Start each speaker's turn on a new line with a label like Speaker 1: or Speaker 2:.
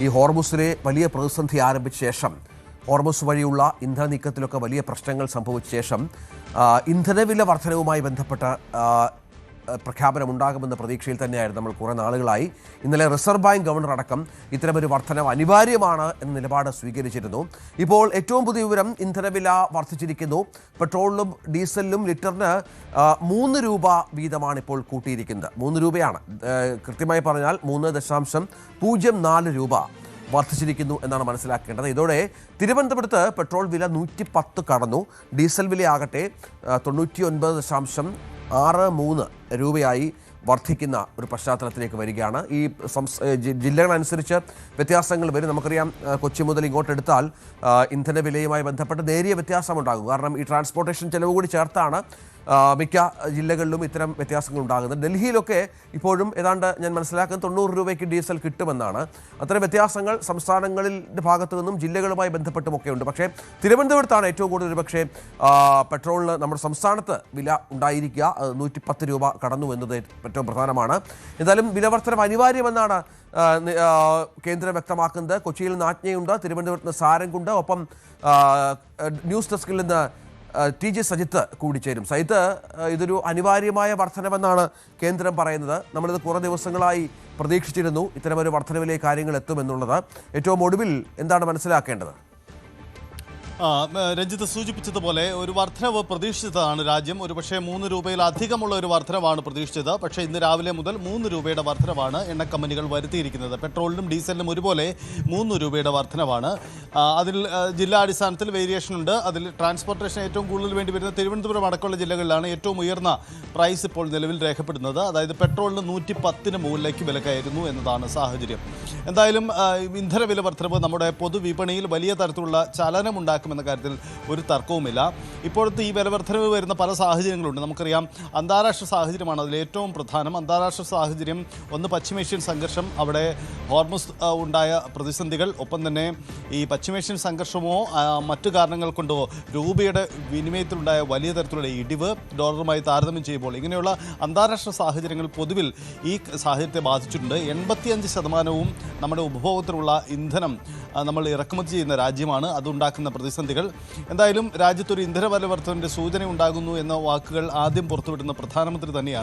Speaker 1: ഈ ഹോർമുസിലെ വലിയ പ്രതിസന്ധി ആരംഭിച്ച ശേഷം ഹോർമുസ് വഴിയുള്ള ഇന്ധന നീക്കത്തിലൊക്കെ വലിയ പ്രശ്നങ്ങൾ സംഭവിച്ച ശേഷം ഇന്ധനവില വർധനവുമായി ബന്ധപ്പെട്ട പ്രഖ്യാപനമുണ്ടാകുമെന്ന പ്രതീക്ഷയിൽ തന്നെയായിരുന്നു നമ്മൾ കുറേ നാളുകളായി. ഇന്നലെ റിസർവ് ബാങ്ക് ഗവർണർ അടക്കം ഇത്തരമൊരു വർധനവ് അനിവാര്യമാണ് എന്ന നിലപാട് സ്വീകരിച്ചിരുന്നു. ഇപ്പോൾ ഏറ്റവും പുതിയ വിവരം, ഇന്ധനവില വർദ്ധിച്ചിരിക്കുന്നു. പെട്രോളിലും ഡീസലിലും ലിറ്ററിന് 3 രൂപ വീതമാണ് ഇപ്പോൾ കൂട്ടിയിരിക്കുന്നത്. 3 രൂപയാണ്, കൃത്യമായി പറഞ്ഞാൽ 3.04 രൂപ വർദ്ധിച്ചിരിക്കുന്നു എന്നാണ് മനസ്സിലാക്കേണ്ടത്. ഇതോടെ തിരുവനന്തപുരത്ത് പെട്രോൾ വില 110 കടന്നു. ഡീസൽ വിലയാകട്ടെ 99.63 രൂപയായി വർദ്ധിക്കുന്ന ഒരു പശ്ചാത്തലത്തിലേക്ക് വരികയാണ്. ഈ ജില്ലകളനുസരിച്ച് വ്യത്യാസങ്ങൾ വരും. നമുക്കറിയാം, കൊച്ചി മുതൽ ഇങ്ങോട്ടെടുത്താൽ ഇന്ധനവിലയുമായി ബന്ധപ്പെട്ട് നേരിയ വ്യത്യാസമുണ്ടാകും. കാരണം ഈ ട്രാൻസ്പോർട്ടേഷൻ ചെലവ് കൂടി ചേർത്താണ് മിക്ക ജില്ലകളിലും ഇത്തരം വ്യത്യാസങ്ങൾ ഉണ്ടാകുന്നത്. ഡൽഹിയിലൊക്കെ ഇപ്പോഴും ഏതാണ്ട് ഞാൻ മനസ്സിലാക്കുന്നത് 90 രൂപയ്ക്ക് ഡീസൽ കിട്ടുമെന്നാണ്. അത്തരം വ്യത്യാസങ്ങൾ സംസ്ഥാനങ്ങളുടെ ഭാഗത്തു നിന്നും ജില്ലകളുമായി ബന്ധപ്പെട്ടുമൊക്കെ ഉണ്ട്. പക്ഷേ തിരുവനന്തപുരത്താണ് ഏറ്റവും കൂടുതൽ പക്ഷേ പെട്രോളിന് നമ്മുടെ സംസ്ഥാനത്ത് വില ഉണ്ടായിരിക്കുക. 110 രൂപ കടന്നു എന്നത് ഏറ്റവും പ്രധാനമാണ്. എന്തായാലും വിലവർധനം അനിവാര്യമെന്നാണ് കേന്ദ്രം വ്യക്തമാക്കുന്നത്. കൊച്ചിയിൽ നിന്ന് ആജ്ഞയുണ്ട്, തിരുവനന്തപുരത്ത് നിന്ന് സാരംഗുണ്ട്, ഒപ്പം ന്യൂസ് ഡെസ്കിൽ നിന്ന് TJ സജിത്ത് കൂടിച്ചേരും. സജിത്ത്, ഇതൊരു അനിവാര്യമായ വർധനമെന്നാണ് കേന്ദ്രം പറയുന്നത്. നമ്മളിത് കുറേ ദിവസങ്ങളായി പ്രതീക്ഷിച്ചിരുന്നു ഇത്തരമൊരു വർധനവിലേക്ക് കാര്യങ്ങൾ എത്തുമെന്നുള്ളത്. ഏറ്റവും ഒടുവിൽ എന്താണ് മനസ്സിലാക്കേണ്ടത്?
Speaker 2: രഞ്ജിത്ത് സൂചിപ്പിച്ചതുപോലെ ഒരു വർധനവ് പ്രതീക്ഷിച്ചതാണ് രാജ്യം. ഒരുപക്ഷെ 3 രൂപയിലധികമുള്ള ഒരു വർധനവാണ് പ്രതീക്ഷിച്ചത്. പക്ഷേ ഇന്ന് രാവിലെ മുതൽ 3 രൂപയുടെ വർധനവാണ് എണ്ണ കമ്പനികൾ വരുത്തിയിരിക്കുന്നത്. പെട്രോളിനും ഡീസലിനും ഒരുപോലെ 3 രൂപയുടെ വർധനവാണ്. അതിൽ ജില്ലാടിസ്ഥാനത്തിൽ വേരിയേഷൻ ഉണ്ട്. അതിൽ ട്രാൻസ്പോർട്ടേഷൻ ഏറ്റവും കൂടുതൽ വേണ്ടി വരുന്ന തിരുവനന്തപുരം അടക്കമുള്ള ജില്ലകളിലാണ് ഏറ്റവും ഉയർന്ന പ്രൈസ് ഇപ്പോൾ നിലവിൽ രേഖപ്പെടുന്നത്. അതായത് പെട്രോളിന് 110 മുകളിലേക്ക് വില കയറുന്നു എന്നതാണ് സാഹചര്യം. എന്തായാലും ഇന്ധന വില വർധനവ് നമ്മുടെ പൊതുവിപണിയിൽ വലിയ തരത്തിലുള്ള ചലനമുണ്ടാക്കും എന്ന കാര്യത്തിൽ ഒരു തർക്കവുമില്ല. ഇപ്പോഴത്തെ ഈ വിലവർധനവ് വരുന്ന പല സാഹചര്യങ്ങളുണ്ട്. നമുക്കറിയാം, അന്താരാഷ്ട്ര സാഹചര്യമാണ് അതിൽ ഏറ്റവും പ്രധാനം. അന്താരാഷ്ട്ര സാഹചര്യം ഒന്ന്, പശ്ചിമേഷ്യൻ സംഘർഷം, അവിടെ ഹോർമുസ് ഉണ്ടായ പ്രതിസന്ധികൾ, ഒപ്പം തന്നെ ഈ പശ്ചിമേഷ്യൻ സംഘർഷമോ മറ്റു കാരണങ്ങൾ കൊണ്ടോ രൂപയുടെ വിനിമയത്തിലുണ്ടായ വലിയ തരത്തിലുള്ള ഇടിവ് ഡോളറുമായി താരതമ്യം ചെയ്യുമ്പോൾ ഇങ്ങനെയുള്ള അന്താരാഷ്ട്ര സാഹചര്യങ്ങൾ പൊതുവിൽ ഈ സാഹചര്യത്തെ ബാധിച്ചിട്ടുണ്ട്. 85% നമ്മുടെ ഉപഭോഗത്തിലുള്ള ഇന്ധനം നമ്മൾ ഇറക്കുമതി ചെയ്യുന്ന രാജ്യമാണ്. അതുണ്ടാക്കുന്ന പ്രതിസന്ധികൾ. എന്തായാലും രാജ്യത്തൊരു ഇന്ധന വില വർധനവിൻ്റെ സൂചന ഉണ്ടാകുന്നു എന്ന വാക്കുകൾ ആദ്യം പുറത്തുവിടുന്ന പ്രധാനമന്ത്രി തന്നെയാണ്.